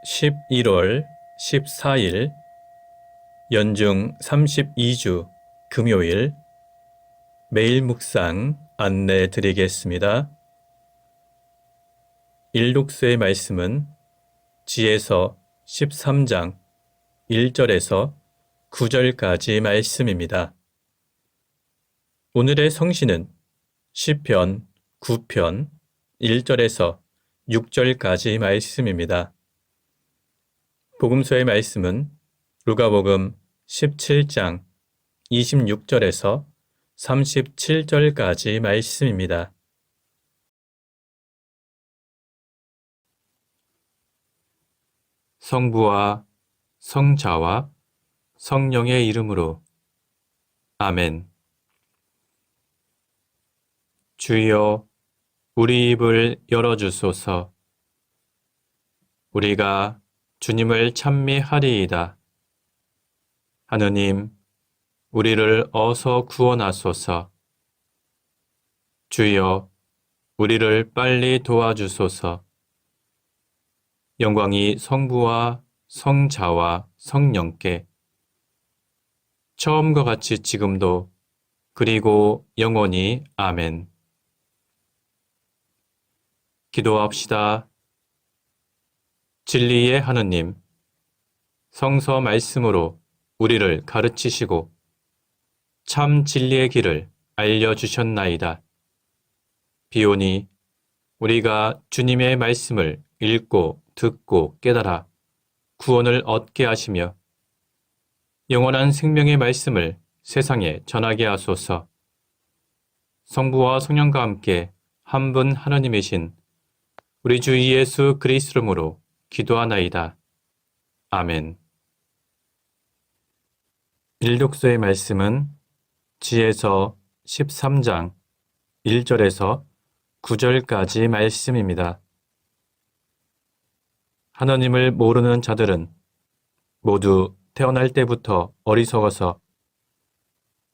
11월 14일 연중 32주 금요일 매일 묵상 안내 드리겠습니다. 일독서의 말씀은 지에서 13장 1절에서 9절까지 말씀입니다. 오늘의 성시는 시편 9편 1절에서 6절까지 말씀입니다. 복음서의 말씀은 루가복음 17장 26절에서 37절까지 말씀입니다. 성부와 성자와 성령의 이름으로 아멘. 주여, 우리 입을 열어주소서. 우리가 주님을 찬미하리이다. 하느님, 우리를 어서 구원하소서. 주여, 우리를 빨리 도와주소서. 영광이 성부와 성자와 성령께 처음과 같이 지금도 그리고 영원히 아멘. 기도합시다. 진리의 하느님, 성서 말씀으로 우리를 가르치시고 참 진리의 길을 알려주셨나이다. 비오니 우리가 주님의 말씀을 읽고 듣고 깨달아 구원을 얻게 하시며 영원한 생명의 말씀을 세상에 전하게 하소서. 성부와 성령과 함께 한 분 하나님이신 우리 주 예수 그리스도 이름으로 기도하나이다. 아멘. 일독서의 말씀은 지에서 13장 1절에서 9절까지 말씀입니다. 하나님을 모르는 자들은 모두 태어날 때부터 어리석어서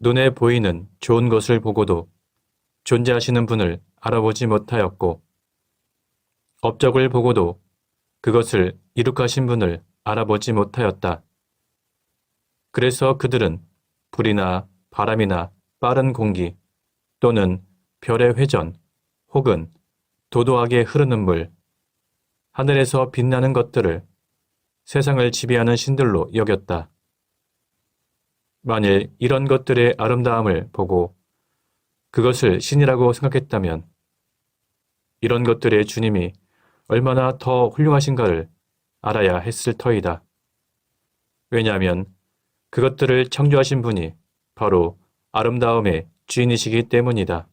눈에 보이는 좋은 것을 보고도 존재하시는 분을 알아보지 못하였고 업적을 보고도 그것을 이룩하신 분을 알아보지 못하였다. 그래서 그들은 불이나 바람이나 빠른 공기 또는 별의 회전 혹은 도도하게 흐르는 물, 하늘에서 빛나는 것들을 세상을 지배하는 신들로 여겼다. 만일 이런 것들의 아름다움을 보고 그것을 신이라고 생각했다면 이런 것들의 주님이 얼마나 더 훌륭하신가를 알아야 했을 터이다. 왜냐하면 그것들을 창조하신 분이 바로 아름다움의 주인이시기 때문이다.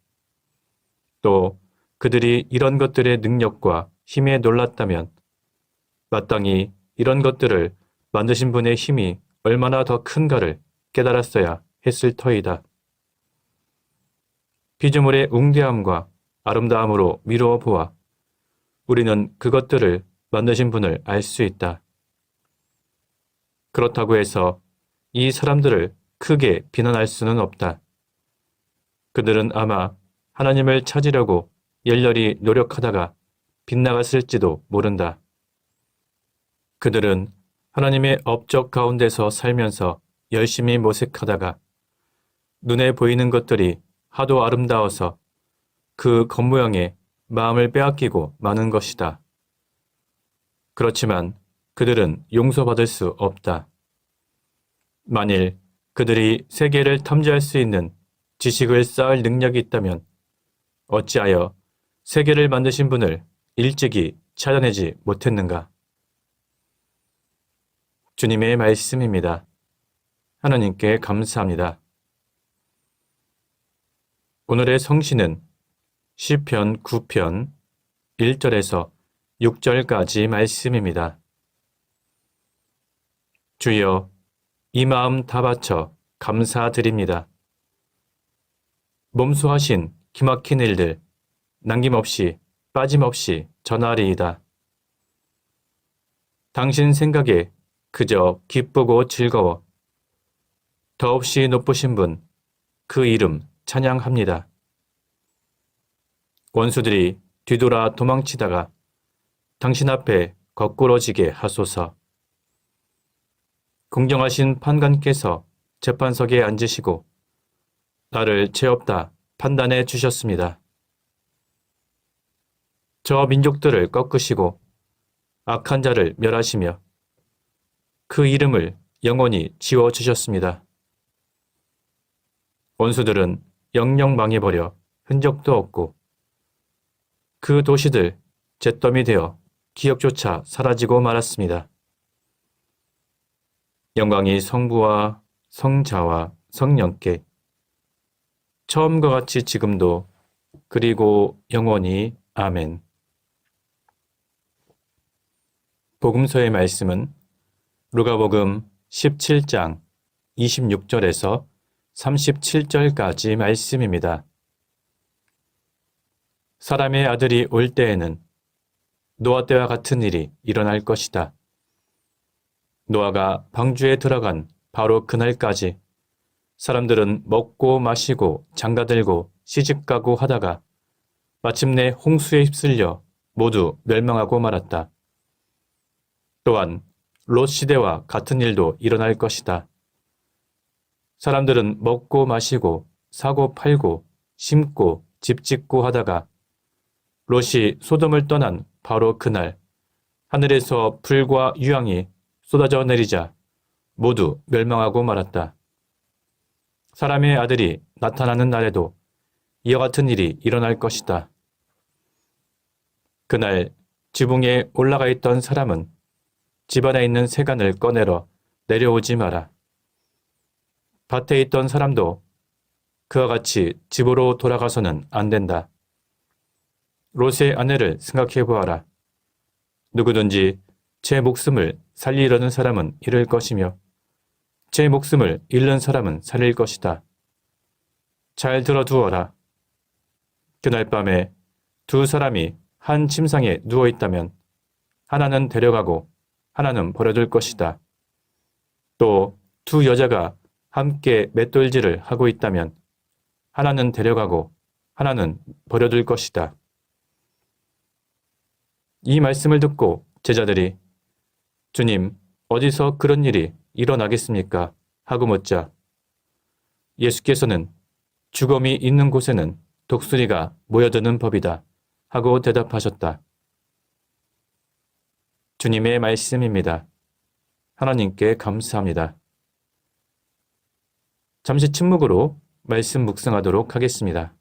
또 그들이 이런 것들의 능력과 힘에 놀랐다면 마땅히 이런 것들을 만드신 분의 힘이 얼마나 더 큰가를 깨달았어야 했을 터이다. 피조물의 웅대함과 아름다움으로 미루어 보아 우리는 그것들을 만드신 분을 알 수 있다. 그렇다고 해서 이 사람들을 크게 비난할 수는 없다. 그들은 아마 하나님을 찾으려고 열렬히 노력하다가 빗나갔을지도 모른다. 그들은 하나님의 업적 가운데서 살면서 열심히 모색하다가 눈에 보이는 것들이 하도 아름다워서 그 겉모양에 마음을 빼앗기고 마는 것이다. 그렇지만 그들은 용서받을 수 없다. 만일 그들이 세계를 탐지할 수 있는 지식을 쌓을 능력이 있다면 어찌하여 세계를 만드신 분을 일찍이 찾아내지 못했는가? 주님의 말씀입니다. 하나님께 감사합니다. 오늘의 성시는 시편 9편 1절에서 6절까지 말씀입니다. 주여, 이 마음 다 바쳐 감사드립니다. 몸소하신 기막힌 일들 남김없이 빠짐없이 전하리이다. 당신 생각에 그저 기쁘고 즐거워 더없이 높으신 분 그 이름 찬양합니다. 원수들이 뒤돌아 도망치다가 당신 앞에 거꾸러지게 하소서. 공정하신 판관께서 재판석에 앉으시고 나를 죄 없다 판단해 주셨습니다. 저 민족들을 꺾으시고 악한 자를 멸하시며 그 이름을 영원히 지워주셨습니다. 원수들은 영영 망해버려 흔적도 없고 그 도시들 잿더미 되어 기억조차 사라지고 말았습니다. 영광이 성부와 성자와 성령께 처음과 같이 지금도 그리고 영원히 아멘. 복음서의 말씀은 루가복음 17장 26절에서 37절까지 말씀입니다. 사람의 아들이 올 때에는 노아 때와 같은 일이 일어날 것이다. 노아가 방주에 들어간 바로 그날까지 사람들은 먹고 마시고 장가들고 시집가고 하다가 마침내 홍수에 휩쓸려 모두 멸망하고 말았다. 또한 롯 시대와 같은 일도 일어날 것이다. 사람들은 먹고 마시고 사고 팔고 심고 집 짓고 하다가 롯이 소돔을 떠난 바로 그날 하늘에서 불과 유황이 쏟아져 내리자 모두 멸망하고 말았다. 사람의 아들이 나타나는 날에도 이와 같은 일이 일어날 것이다. 그날 지붕에 올라가 있던 사람은 집안에 있는 세간을 꺼내러 내려오지 마라. 밭에 있던 사람도 그와 같이 집으로 돌아가서는 안 된다. 롯의 아내를 생각해 보아라. 누구든지 제 목숨을 살리려는 사람은 잃을 것이며 제 목숨을 잃는 사람은 살릴 것이다. 잘 들어두어라. 그날 밤에 두 사람이 한 침상에 누워 있다면 하나는 데려가고 하나는 버려둘 것이다. 또 두 여자가 함께 맷돌질을 하고 있다면 하나는 데려가고 하나는 버려둘 것이다. 이 말씀을 듣고 제자들이 주님, 어디서 그런 일이 일어나겠습니까? 하고 묻자 예수께서는 죽음이 있는 곳에는 독수리가 모여드는 법이다 하고 대답하셨다. 주님의 말씀입니다. 하나님께 감사합니다. 잠시 침묵으로 말씀 묵상하도록 하겠습니다.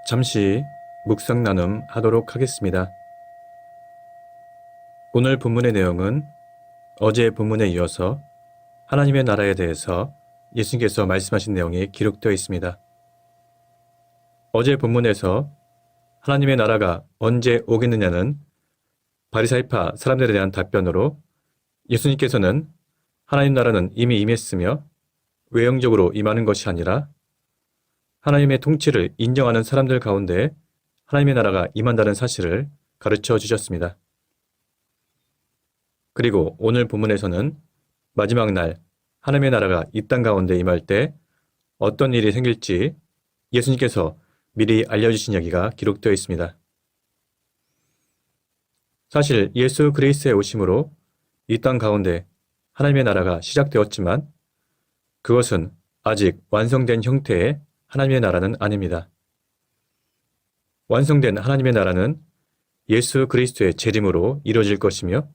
잠시 묵상 나눔 하도록 하겠습니다. 오늘 본문의 내용은 어제 본문에 이어서 하나님의 나라에 대해서 예수님께서 말씀하신 내용이 기록되어 있습니다. 어제 본문에서 하나님의 나라가 언제 오겠느냐는 바리사이파 사람들에 대한 답변으로 예수님께서는 하나님 나라는 이미 임했으며 외형적으로 임하는 것이 아니라 하나님의 통치를 인정하는 사람들 가운데 하나님의 나라가 임한다는 사실을 가르쳐 주셨습니다. 그리고 오늘 본문에서는 마지막 날 하나님의 나라가 이 땅 가운데 임할 때 어떤 일이 생길지 예수님께서 미리 알려주신 이야기가 기록되어 있습니다. 사실 예수 그리스도의 오심으로 이 땅 가운데 하나님의 나라가 시작되었지만 그것은 아직 완성된 형태의 하나님의 나라는 아닙니다. 완성된 하나님의 나라는 예수 그리스도의 재림으로 이루어질 것이며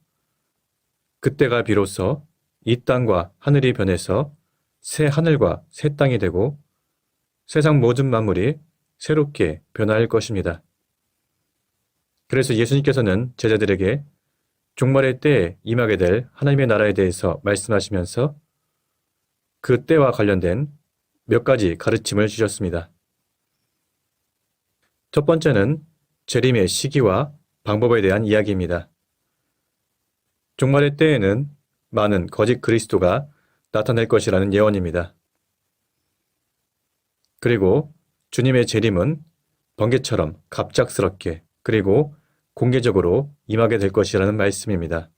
그때가 비로소 이 땅과 하늘이 변해서 새 하늘과 새 땅이 되고 세상 모든 만물이 새롭게 변화할 것입니다. 그래서 예수님께서는 제자들에게 종말의 때에 임하게 될 하나님의 나라에 대해서 말씀하시면서 그 때와 관련된 몇 가지 가르침을 주셨습니다. 첫 번째는 재림의 시기와 방법에 대한 이야기입니다. 종말의 때에는 많은 거짓 그리스도가 나타날 것이라는 예언입니다. 그리고 주님의 재림은 번개처럼 갑작스럽게 그리고 공개적으로 임하게 될 것이라는 말씀입니다.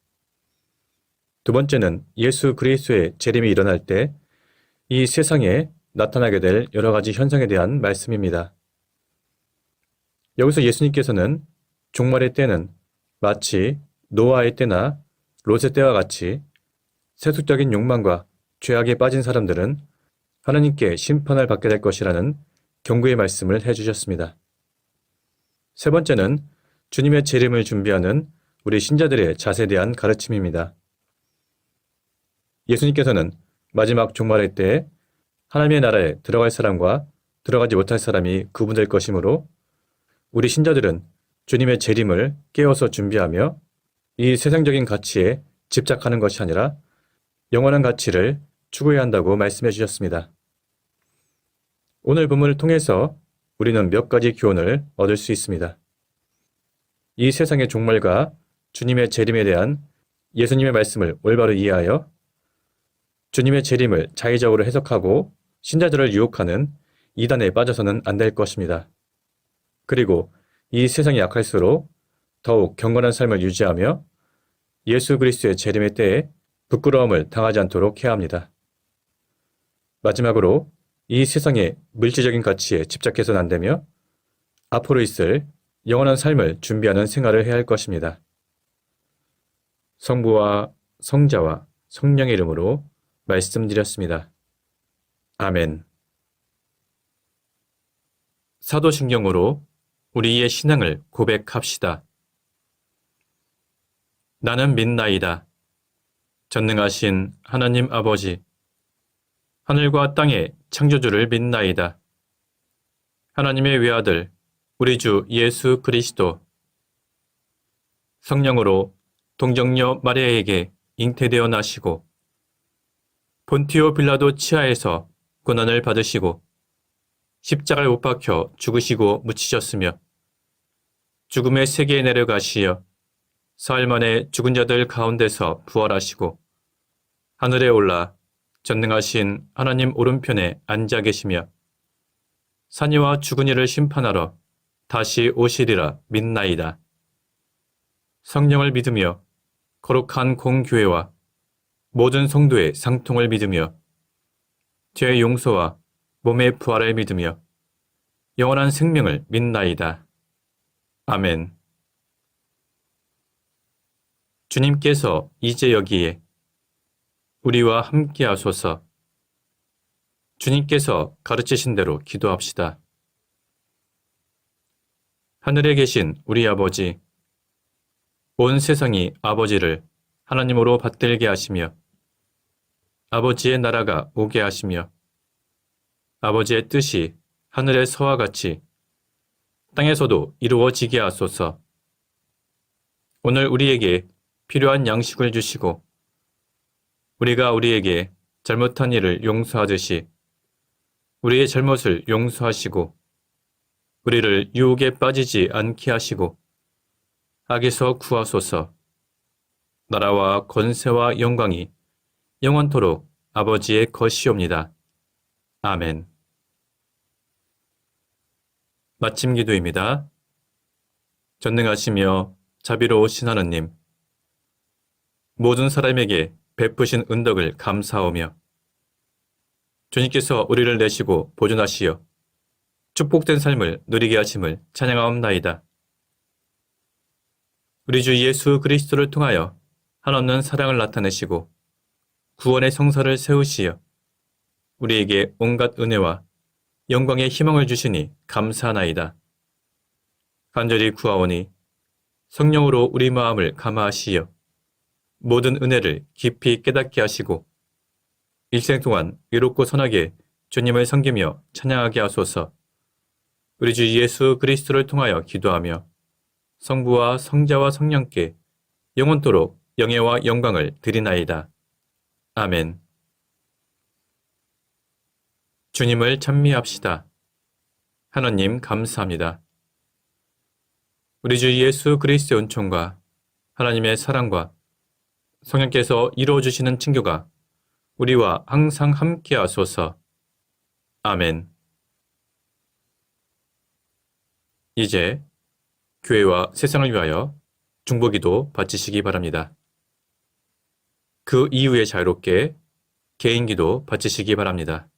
두 번째는 예수 그리스도의 재림이 일어날 때 이 세상에 나타나게 될 여러 가지 현상에 대한 말씀입니다. 여기서 예수님께서는 종말의 때는 마치 노아의 때나 롯의 때와 같이 세속적인 욕망과 죄악에 빠진 사람들은 하나님께 심판을 받게 될 것이라는 경고의 말씀을 해주셨습니다. 세 번째는 주님의 재림을 준비하는 우리 신자들의 자세에 대한 가르침입니다. 예수님께서는 마지막 종말의 때에 하나님의 나라에 들어갈 사람과 들어가지 못할 사람이 구분될 것이므로 우리 신자들은 주님의 재림을 깨어서 준비하며 이 세상적인 가치에 집착하는 것이 아니라 영원한 가치를 추구해야 한다고 말씀해 주셨습니다. 오늘 본문을 통해서 우리는 몇 가지 교훈을 얻을 수 있습니다. 이 세상의 종말과 주님의 재림에 대한 예수님의 말씀을 올바로 이해하여 주님의 재림을 자의적으로 해석하고 신자들을 유혹하는 이단에 빠져서는 안 될 것입니다. 그리고 이 세상이 약할수록 더욱 경건한 삶을 유지하며 예수 그리스도의 재림의 때에 부끄러움을 당하지 않도록 해야 합니다. 마지막으로 이 세상의 물질적인 가치에 집착해서는 안 되며 앞으로 있을 영원한 삶을 준비하는 생활을 해야 할 것입니다. 성부와 성자와 성령의 이름으로 말씀드렸습니다. 아멘. 사도신경으로 우리의 신앙을 고백합시다. 나는 믿나이다. 전능하신 하나님 아버지, 하늘과 땅의 창조주를 믿나이다. 하나님의 외아들, 우리 주 예수 그리스도, 성령으로 동정녀 마리아에게 잉태되어 나시고 본티오 빌라도 치하에서 고난을 받으시고 십자가에 못 박혀 죽으시고 묻히셨으며 죽음의 세계에 내려가시어 사흘 만에 죽은 자들 가운데서 부활하시고 하늘에 올라 전능하신 하나님 오른편에 앉아 계시며 산이와 죽은 이를 심판하러 다시 오시리라 믿나이다. 성령을 믿으며 거룩한 공교회와 모든 성도의 상통을 믿으며 죄의 용서와 몸의 부활을 믿으며 영원한 생명을 믿나이다. 아멘. 주님께서 이제 여기에 우리와 함께 하소서. 주님께서 가르치신 대로 기도합시다. 하늘에 계신 우리 아버지, 온 세상이 아버지를 하나님으로 받들게 하시며 아버지의 나라가 오게 하시며 아버지의 뜻이 하늘에서와 같이 땅에서도 이루어지게 하소서. 오늘 우리에게 필요한 양식을 주시고 우리가 우리에게 잘못한 일을 용서하듯이 우리의 잘못을 용서하시고 우리를 유혹에 빠지지 않게 하시고 악에서 구하소서. 나라와 권세와 영광이 영원토록 아버지의 것이옵니다. 아멘. 마침 기도입니다. 전능하시며 자비로우신 하느님, 모든 사람에게 베푸신 은덕을 감사하며 주님께서 우리를 내시고 보존하시어 축복된 삶을 누리게 하심을 찬양하옵나이다. 우리 주 예수 그리스도를 통하여 한없는 사랑을 나타내시고 구원의 성사를 세우시어 우리에게 온갖 은혜와 영광의 희망을 주시니 감사하나이다. 간절히 구하오니 성령으로 우리 마음을 감화하시어 모든 은혜를 깊이 깨닫게 하시고 일생 동안 의롭고 선하게 주님을 섬기며 찬양하게 하소서. 우리 주 예수 그리스도를 통하여 기도하며 성부와 성자와 성령께 영원토록 영예와 영광을 드리나이다. 아멘. 주님을 찬미합시다. 하나님 감사합니다. 우리 주 예수 그리스도의 은총과 하나님의 사랑과 성령께서 이루어주시는 친교가 우리와 항상 함께하소서. 아멘. 이제 교회와 세상을 위하여 중보기도 바치시기 바랍니다. 그 이후에 자유롭게 개인기도 바치시기 바랍니다.